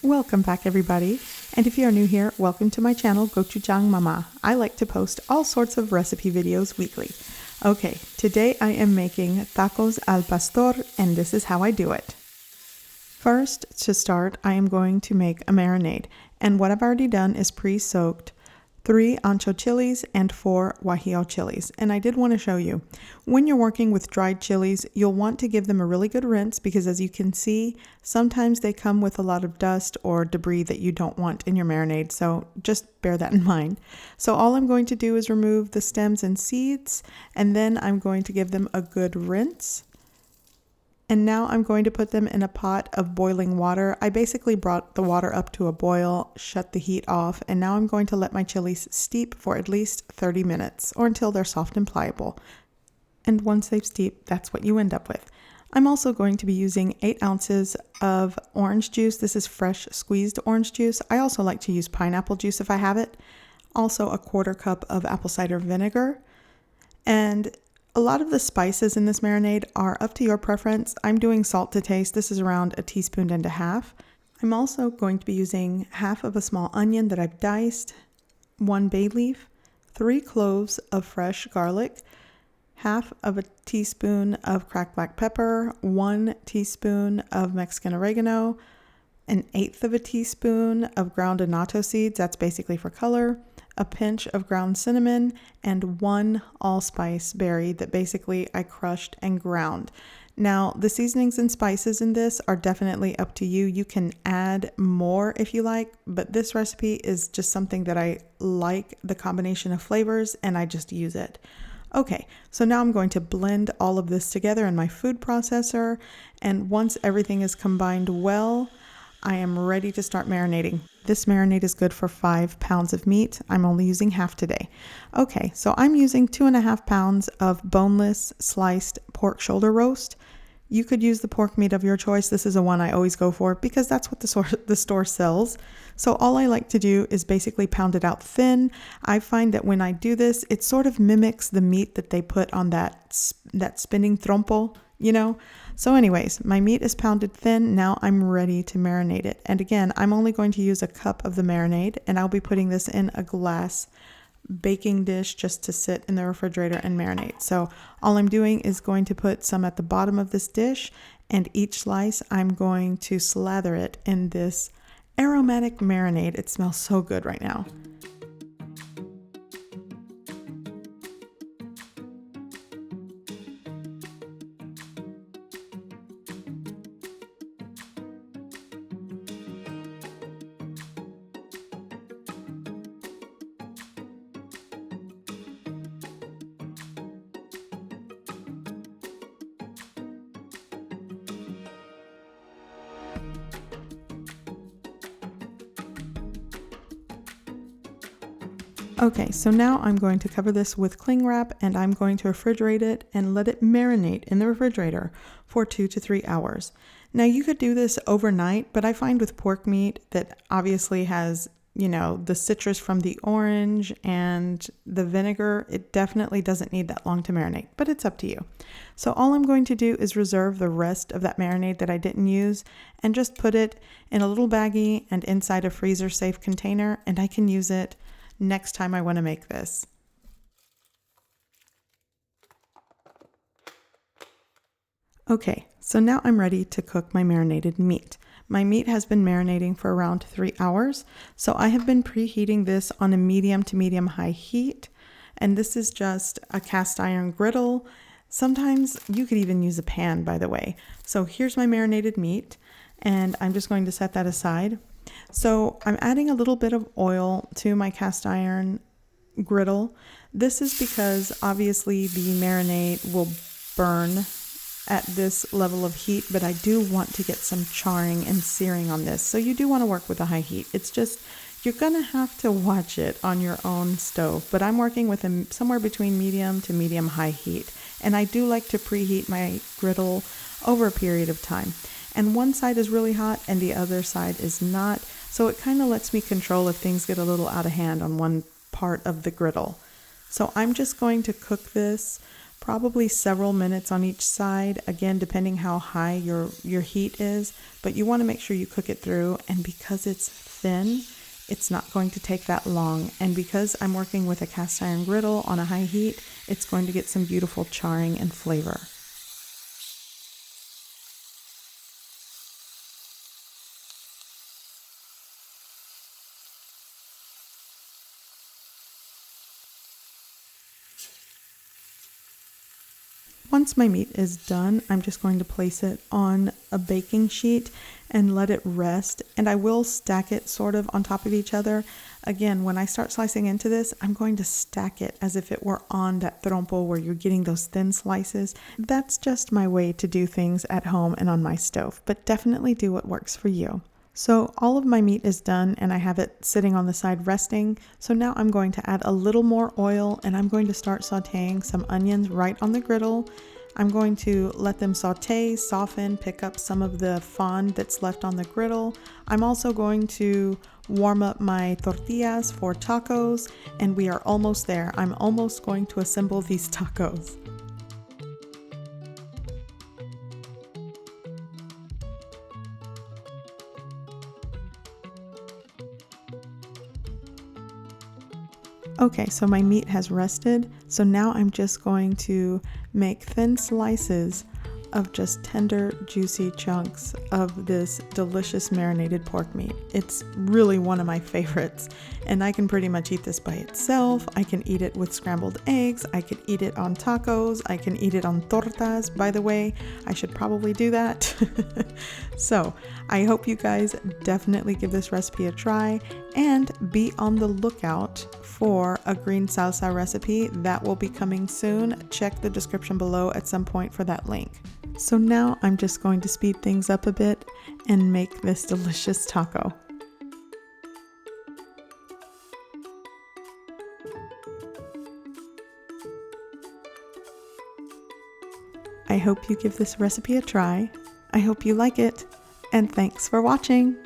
Welcome back everybody, and if you are new here, welcome to my channel Gochujang Mamá. I like to post all sorts of recipe videos weekly. Okay, today I am making tacos al pastor, and this is how I do it. First, to start, I am going to make a marinade, and what I've already done is pre-soaked 3 Ancho chilies and 4 Guajillo chilies. And I did want to show you, when you're working with dried chilies, you'll want to give them a really good rinse because as you can see, sometimes they come with a lot of dust or debris that you don't want in your marinade. So just bear that in mind. So all I'm going to do is remove the stems and seeds, and then I'm going to give them a good rinse. And now I'm going to put them in a pot of boiling water. I basically brought the water up to a boil, shut the heat off, and now I'm going to let my chilies steep for at least 30 minutes or until they're soft and pliable. And once they've steeped, that's what you end up with. I'm also going to be using 8 ounces of orange juice. This is fresh squeezed orange juice. I also like to use pineapple juice if I have it. Also a 1/4 cup of apple cider vinegar. And a lot of the spices in this marinade are up to your preference. I'm doing salt to taste. This is around 1.5 teaspoons. I'm also going to be using half of a small onion that I've diced, 1 bay leaf, 3 cloves of fresh garlic, half of a teaspoon of cracked black pepper, 1 teaspoon of Mexican oregano, 1/8 teaspoon of ground annatto seeds, that's basically for color, a pinch of ground cinnamon, and 1 allspice berry that basically I crushed and ground. Now, the seasonings and spices in this are definitely up to you. You can add more if you like, but this recipe is just something that I like, the combination of flavors, and I just use it. Okay, so now I'm going to blend all of this together in my food processor, and once everything is combined well, I am ready to start marinating. This marinade is good for 5 pounds of meat. I'm only using half today. Okay, so I'm using 2.5 pounds of boneless sliced pork shoulder roast. You could use the pork meat of your choice. This is the one I always go for because that's what the store sells. So all I like to do is basically pound it out thin. I find that when I do this, it sort of mimics the meat that they put on that spinning trompo, you know? So anyways, my meat is pounded thin. Now I'm ready to marinate it. And again, I'm only going to use a cup of the marinade, and I'll be putting this in a glass baking dish just to sit in the refrigerator and marinate. So all I'm doing is going to put some at the bottom of this dish, and each slice I'm going to slather it in this aromatic marinade. It smells so good right now. Okay, so now I'm going to cover this with cling wrap, and I'm going to refrigerate it and let it marinate in the refrigerator for 2 to 3 hours. Now you could do this overnight, but I find with pork meat that obviously has, you know, the citrus from the orange and the vinegar, it definitely doesn't need that long to marinate, but it's up to you. So all I'm going to do is reserve the rest of that marinade that I didn't use and just put it in a little baggie and inside a freezer safe container, and I can use it next time I want to make this. Okay, so now I'm ready to cook my marinated meat. My meat has been marinating for around 3 hours, so I have been preheating this on a medium to medium high heat, and this is just a cast iron griddle. Sometimes you could even use a pan, by the way. So here's my marinated meat, and I'm just going to set that aside. So I'm adding a little bit of oil to my cast iron griddle. This is because obviously the marinade will burn at this level of heat, but I do want to get some charring and searing on this. So you do want to work with a high heat. It's just, you're going to have to watch it on your own stove, but I'm working with somewhere between medium to medium high heat. And I do like to preheat my griddle over a period of time. And one side is really hot and the other side is not. So it kind of lets me control if things get a little out of hand on one part of the griddle. So I'm just going to cook this probably several minutes on each side, again depending how high your heat is, but you want to make sure you cook it through, and because it's thin, it's not going to take that long, and because I'm working with a cast iron griddle on a high heat, it's going to get some beautiful charring and flavor. Once my meat is done, I'm just going to place it on a baking sheet and let it rest, and I will stack it sort of on top of each other. Again, when I start slicing into this, I'm going to stack it as if it were on that trompo where you're getting those thin slices. That's just my way to do things at home and on my stove, but definitely do what works for you. So all of my meat is done and I have it sitting on the side resting. So now I'm going to add a little more oil and I'm going to start sauteing some onions right on the griddle. I'm going to let them saute, soften, pick up some of the fond that's left on the griddle. I'm also going to warm up my tortillas for tacos, and we are almost there. I'm almost going to assemble these tacos. Okay, so my meat has rested, so now I'm just going to make thin slices of just tender, juicy chunks of this delicious marinated pork meat. It's really one of my favorites, and I can pretty much eat this by itself. I can eat it with scrambled eggs. I could eat it on tacos. I can eat it on tortas. By the way, I should probably do that. So I hope you guys definitely give this recipe a try and be on the lookout for a green salsa recipe that will be coming soon. Check the description below at some point for that link. So now I'm just going to speed things up a bit and make this delicious taco. I hope you give this recipe a try. I hope you like it, and thanks for watching.